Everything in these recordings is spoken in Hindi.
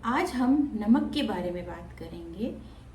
आज हम नमक के बारे में बात करेंगे।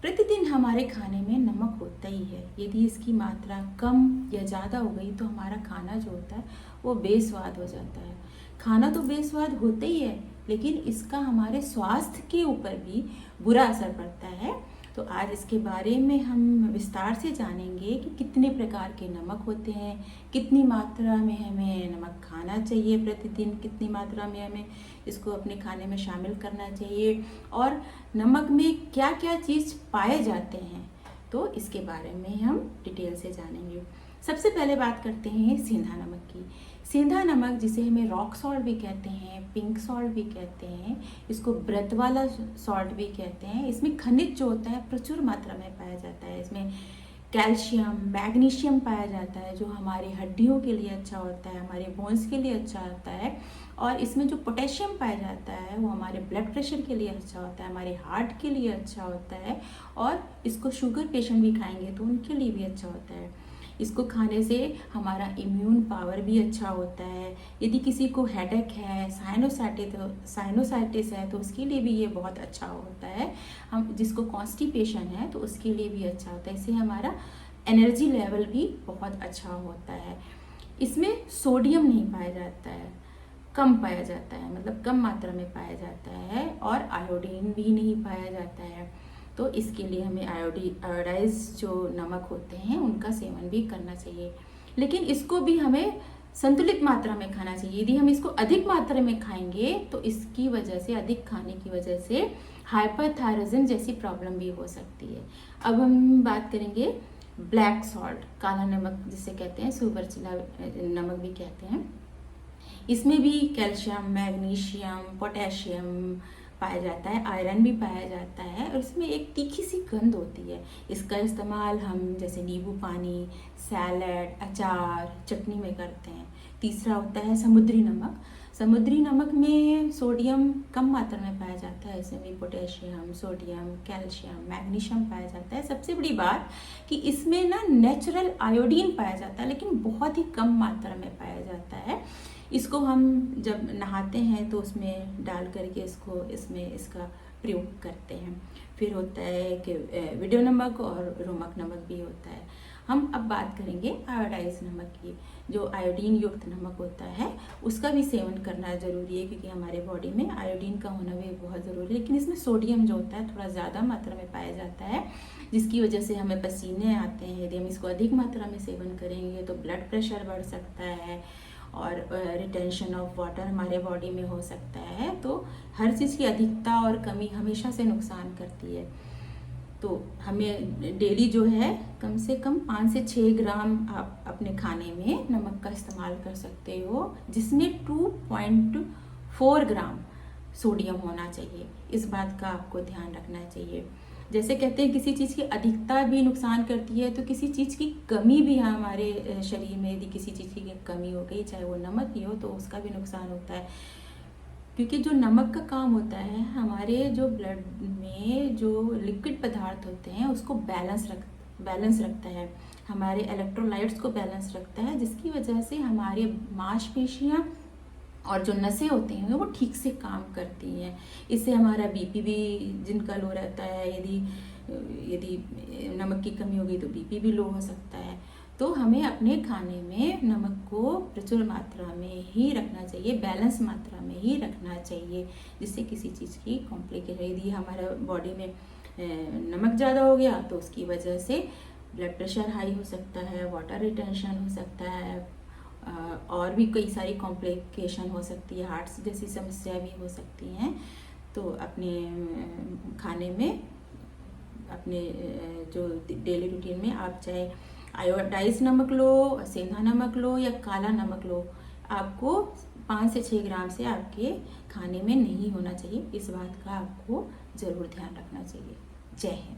प्रतिदिन हमारे खाने में नमक होता ही है। यदि इसकी मात्रा कम या ज़्यादा हो गई तो हमारा खाना जो होता है वो बेस्वाद हो जाता है। खाना तो बेस्वाद होता ही है, लेकिन इसका हमारे स्वास्थ्य के ऊपर भी बुरा असर पड़ता है। तो आज इसके बारे में हम विस्तार से जानेंगे कि कितने प्रकार के नमक होते हैं, कितनी मात्रा में हमें नमक खाना चाहिए प्रतिदिन, कितनी मात्रा में हमें इसको अपने खाने में शामिल करना चाहिए और नमक में क्या क्या चीज़ पाए जाते हैं। तो इसके बारे में हम डिटेल से जानेंगे। सबसे पहले बात करते हैं सेंधा नमक की। सेंधा नमक, जिसे हमें रॉक सॉल्ट भी कहते हैं, पिंक सॉल्ट भी कहते हैं, इसको व्रत वाला सॉल्ट भी कहते हैं। इसमें खनिज जो होता है प्रचुर मात्रा में पाया जाता है। इसमें कैल्शियम, मैग्नीशियम पाया जाता है जो हमारी हड्डियों के लिए अच्छा होता है, हमारे बोन्स के लिए अच्छा होता है। और इसमें जो पोटेशियम पाया जाता है वो हमारे ब्लड प्रेशर के लिए अच्छा होता है, हमारे हार्ट के लिए अच्छा होता है। और इसको शुगर पेशेंट भी खाएंगे तो उनके लिए भी अच्छा होता है। इसको खाने से हमारा इम्यून पावर भी अच्छा होता है। यदि किसी को हेडेक है, साइनोसाइटिस है तो उसके लिए भी ये बहुत अच्छा होता है। हम जिसको कॉन्स्टिपेशन है तो उसके लिए भी अच्छा होता है। इससे हमारा एनर्जी लेवल भी बहुत अच्छा होता है। इसमें सोडियम नहीं पाया जाता है, कम पाया जाता है, मतलब कम मात्रा में पाया जाता है। और आयोडीन भी नहीं पाया जाता है। तो इसके लिए हमें आयोडाइज जो नमक होते हैं उनका सेवन भी करना चाहिए। लेकिन इसको भी हमें संतुलित मात्रा में खाना चाहिए। यदि हम इसको अधिक मात्रा में खाएंगे तो इसकी वजह से, अधिक खाने की वजह से हाइपरथायरॉयडिज्म जैसी प्रॉब्लम भी हो सकती है। अब हम बात करेंगे ब्लैक सॉल्ट, काला नमक जिसे कहते हैं, सुपरचिला नमक भी कहते हैं। इसमें भी कैल्शियम, मैग्नीशियम, पोटेशियम पाया जाता है, आयरन भी पाया जाता है। और इसमें एक तीखी सी गंध होती है। इसका इस्तेमाल हम जैसे नींबू पानी, सैलड, अचार, चटनी में करते हैं। तीसरा होता है समुद्री नमक। समुद्री नमक में सोडियम कम मात्रा में पाया जाता है। इसमें भी पोटेशियम, सोडियम, कैल्शियम, मैग्नीशियम पाया जाता है। सबसे बड़ी बात कि इसमें ना नेचुरल आयोडीन पाया जाता है, लेकिन बहुत ही कम मात्रा में पाया जाता है। इसको हम जब नहाते हैं तो उसमें डाल करके इसका प्रयोग करते हैं। फिर होता है कि वीडियो नमक और रोमक नमक भी होता है। हम अब बात करेंगे आयोडाइज नमक की। जो आयोडीन युक्त नमक होता है उसका भी सेवन करना ज़रूरी है, क्योंकि हमारे बॉडी में आयोडीन का होना भी बहुत ज़रूरी है। लेकिन इसमें सोडियम जो होता है थोड़ा ज़्यादा मात्रा में पाया जाता है, जिसकी वजह से हमें पसीने आते हैं। यदि हम इसको अधिक मात्रा में सेवन करेंगे तो ब्लड प्रेशर बढ़ सकता है और रिटेंशन ऑफ वाटर हमारे बॉडी में हो सकता है। तो हर चीज़ की अधिकता और कमी हमेशा से नुकसान करती है। तो हमें डेली जो है कम से कम 5 से 6 ग्राम आप अपने खाने में नमक का इस्तेमाल कर सकते हो, जिसमें 2.4 ग्राम सोडियम होना चाहिए। इस बात का आपको ध्यान रखना चाहिए। जैसे कहते हैं किसी चीज़ की अधिकता भी नुकसान करती है, तो किसी चीज़ की कमी भी हमारे शरीर में, यदि किसी चीज़ की कमी हो गई, चाहे वो नमक ही हो, तो उसका भी नुकसान होता है। क्योंकि जो नमक का काम होता है, हमारे जो ब्लड में जो लिक्विड पदार्थ होते हैं उसको बैलेंस रखता है, हमारे इलेक्ट्रोलाइट्स को बैलेंस रखता है, जिसकी वजह से हमारे मांसपेशियाँ और जो नसें होती हैं वो ठीक से काम करती हैं। इससे हमारा बीपी भी जिनका लो रहता है, यदि नमक की कमी होगी तो बीपी भी लो हो सकता है। तो हमें अपने खाने में नमक को प्रचुर मात्रा में ही रखना चाहिए, बैलेंस मात्रा में ही रखना चाहिए, जिससे किसी चीज़ की कॉम्प्लिकेशन, यदि हमारा बॉडी में नमक ज़्यादा हो गया तो उसकी वजह से ब्लड प्रेशर हाई हो सकता है, वाटर रिटेंशन हो सकता है, और भी कई सारी कॉम्प्लिकेशन हो सकती है, हार्ट जैसी समस्या भी हो सकती हैं। तो अपने खाने में, अपने जो डेली रूटीन में आप चाहे आयोडाइज नमक लो, सेंधा नमक लो या काला नमक लो, आपको 5 से 6 ग्राम से आपके खाने में नहीं होना चाहिए। इस बात का आपको ज़रूर ध्यान रखना चाहिए। जय हिंद।